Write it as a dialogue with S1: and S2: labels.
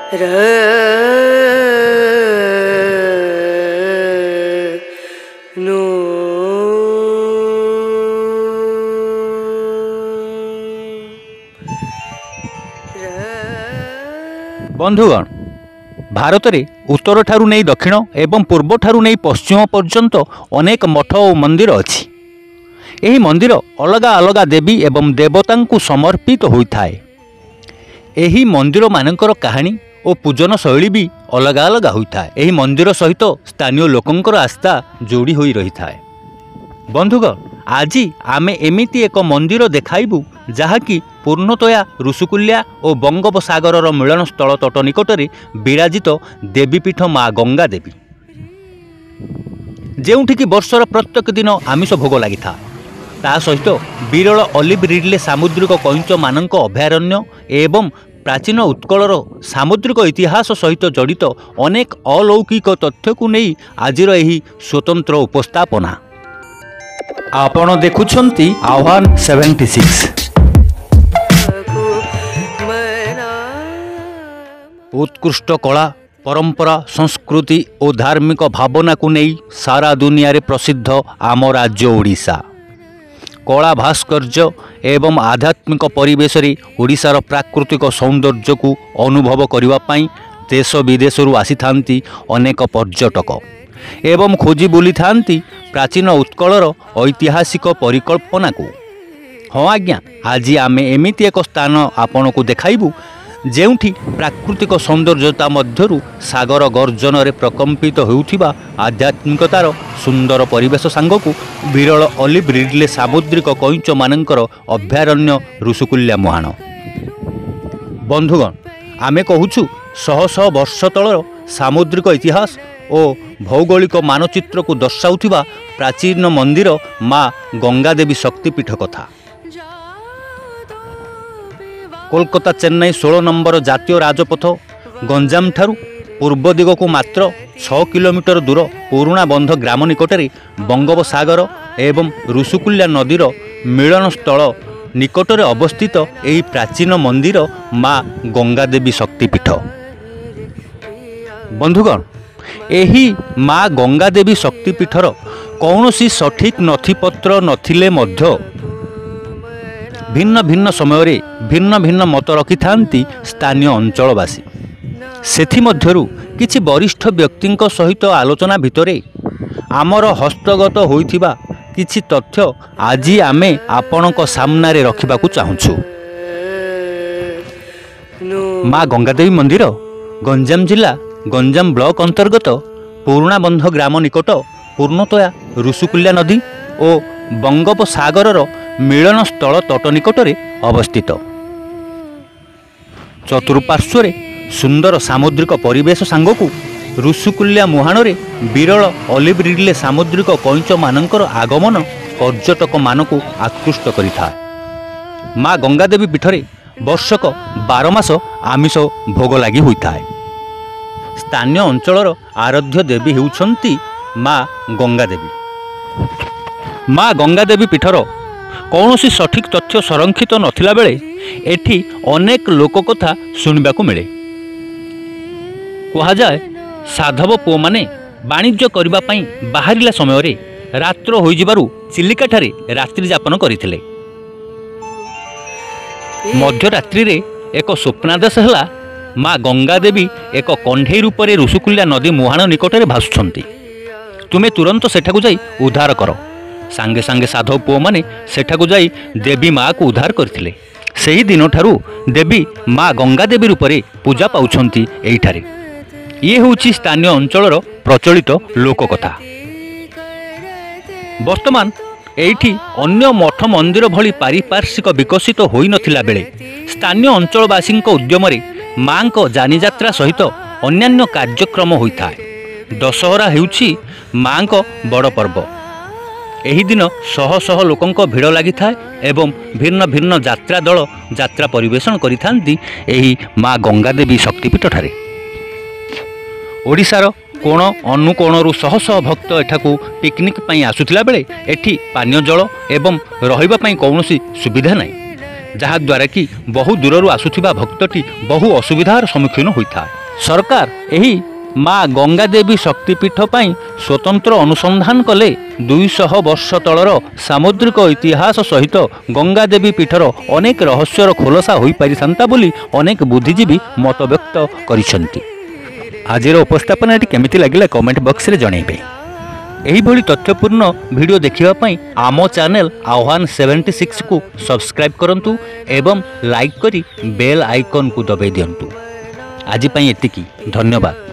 S1: बंधुगण भारत में उत्तर ठारू नहीं दक्षिण एवं पूर्व ठारू नहीं पश्चिम पर्यंत अनेक मठ और मंदिर अच्छी। यही मंदिर अलग अलग देवी एवं देवता को समर्पित होता है। यही मंदिर मानकर कहानी और पूजन शैली भी अलग अलग होता है। यही मंदिर सहित स्थानीय लोकंकर आस्था जोड़ी हो रही है। बंधुगण आज आमे एमिति एक मंदिर देखाइबू जहाँकि पूर्णतया ऋषिकुल्या और बंगोपसागर मिलन स्थल तट निकट में विराजित देवीपीठ माँ गंगा देवी, ଯେଉଁଠିକି ବର୍ଷର ପ୍ରତ୍ୟେକ ଦିନ ଆମିଷ ଭୋଗ ଲାଗିଥାଏ। ତା ସହିତ ବିରଳ ଅଲିଭ୍ ରିଡ୍ଲେ ସାମୁଦ୍ରିକ କଇଁଚମାନଙ୍କ ଅଭୟାରଣ୍ୟ ଏବଂ ପ୍ରାଚୀନ ଉତ୍କଳର ସାମୁଦ୍ରିକ ଇତିହାସ ସହିତ ଜଡ଼ିତ ଅନେକ अलौकिक ତଥ୍ୟକୁ ନେଇ ଆଜିର ଏହି ସ୍ୱତନ୍ତ୍ର ଉପସ୍ଥାପନା। ଆପଣ ଦେଖୁଛନ୍ତି ଆହ୍ୱାନ 76। उत्कृष्ट कला परंपरा संस्कृति और धार्मिक भावना को नहीं सारा दुनिया रे प्रसिद्ध आम राज्य ओडिशा। कला भास्कर्य एवं आध्यात्मिक परिवेश रे ओडिशार प्राकृतिक सौंदर्य को अनुभव करने पाई देश विदेश आसी थांती अनेक पर्यटक एवं खोजी बुली थांती प्राचीन उत्कलर ऐतिहासिक परिकल्पना को। हाँ आज्ञा, आज आमे एमिति एक स्थान आपण को देखाइबू ଯେଉଁଠି ପ୍ରାକୃତିକ ସୌନ୍ଦର୍ଯ୍ୟତା ମଧ୍ୟରୁ ସାଗର ଗର୍ଜନରେ ପ୍ରକମ୍ପିତ ହେଉଥିବା ଆଧ୍ୟାତ୍ମିକତାର ସୁନ୍ଦର ପରିବେଶ ସାଙ୍ଗକୁ ବିରଳ ଅଲିଭ୍ ରିଡ୍ଲେ ସାମୁଦ୍ରିକ କଇଁଚମାନଙ୍କର ଅଭୟାରଣ୍ୟ ଋଷିକୁଲ୍ୟା ମୁହାଣ। ବନ୍ଧୁଗଣ ଆମେ କହୁଛୁ ଶହ ଶହ ବର୍ଷ ତଳର ସାମୁଦ୍ରିକ ଇତିହାସ ଓ ଭୌଗୋଳିକ ମାନଚିତ୍ରକୁ ଦର୍ଶାଉଥିବା ପ୍ରାଚୀନ ମନ୍ଦିର ମା ଗଙ୍ଗାଦେବୀ ଶକ୍ତିପୀଠ କଥା। कोलकाता चेन्नई 16 नंबर जातीय राजपथ गंजाम ठारू पूर्व दिग को मात्र 6 किलोमीटर दूर पुराणा बंध ग्राम निकट में बंगोपसागर एवं ऋषिकुल्या नदीर मिलन स्थल निकट में अवस्थित यही प्राचीन मंदिर माँ गंगादेवी शक्तिपीठ। बंधुगण यही माँ गंगादेवी शक्तिपीठर कौन सी सठिक नथिपत्र नथिले मध्य भिन्न भिन्न समय रे भिन्न भिन्न मत रखि थांती स्थानीय अंचलवासी। सेथिमध्यरु किछि वरिष्ठ व्यक्तिंक सहित आलोचना भितरे आमर हस्तगत होइथिबा किछि तथ्य आज आमे आपणक सामना रे रखिबाकू चाहुछु। माँ गंगादेवी मंदिर गंजाम जिला गंजाम ब्लॉक अंतर्गत पुराणा बंध ग्राम निकट पूर्णतया ऋषिकुल्या नदी और बंगोपसागर मिलन स्थल तट निकट में अवस्थित। चतुर्पार्श्व सुंदर सामुद्रिक परिवेश सांगकू ऋषिकुल्या मुहाण रे विरल अलिभ रिडले सामुद्रिक कइंच मानकर आगमन पर्यटक मानक आकृष्ट करिथा। माँ गंगादेवी पीठरे वर्षक 12 मास आमिष भोग लगी होता है। स्थानीय अंचलर आराध्य देवी हेउछंती माँ गंगादेवी। माँ गंगादेवी पीठर कौन सी सठिक तथ्य संरक्षित नथिला बेले एठी अनेक लोक कथा सुनिबा को मिले। कहा जाए साधव पुओ माने वाणिज्य करबा पई बाहरिला समय रे रात्र होई जिबारु चिलिका ठारे रात्रि यापन करिथिले। मध्यरात्रि रे एक स्वप्नादेश हला माँ गंगादेवी एक कंढेई रूप रे ऋषिकुल्या नदी मुहाण निकट रे भासुछंती। तुमे तुरंत सेठाकू जाई उद्धार करो। सांगे सांगे साधव पुओ माने सेठाकू जाई देवी माँ को उद्धार करथिले। सेही दिन ठारू देवी माँ गंगादेवी रूप में पूजा पाउछंती एइठारे। ये होउछि स्थानीय अंचलर प्रचलित लोककथा। वर्तमान एइठी अन्य मठ मंदिर भली पारिपार्श्विक विकसित होई नथिला बेले स्थानीय अंचलवासी उद्यम माँ को जानी यात्रा सहित अन्यान्य कार्यक्रम होइथाय। दशहरा हेउछि माँ को बड़ पर्व। एही दिन शह शह लोकंक भिड़ लगी थाए एवं भिन्न भिन्न यात्रा दल यात्रा परिवेषण करिथांती एही माँ गंगादेवी शक्तिपीठ ठारे। ओडिशार कोण अनुकोणरू शह शह भक्त एठाकू पिकनिक पई आसुथिला बेले एठी पानीय जल एवं रहिबा पई कौनसी सुविधा नाही, जहा द्वारा कि बहु दूररू आसुथिबा भक्तटी बहु असुविधार सम्मुखीन होइथाय। सरकार एही माँ गंगा देवी शक्तिपीठ पर स्वतंत्र अनुसंधान कले 200 वर्ष तलर सामुद्रिक इतिहास सहित गंगा देवी पीठर अनेक रहस्यर खोलसा हो पारिथांता बोली अनेक बुद्धिजीवी मत व्यक्त करिसेंती। आजिर उपस्थापना केमिति लागिला कमेंट बॉक्स रे जणैबे। एही भली तथ्यपूर्ण वीडियो देखिबा पई आम चैनल आह्वान 76 को सब्सक्राइब करंतु एवं लाइक करी बेल आइकन को दबाई दियंतु। आज पई एतिकी, धन्यवाद।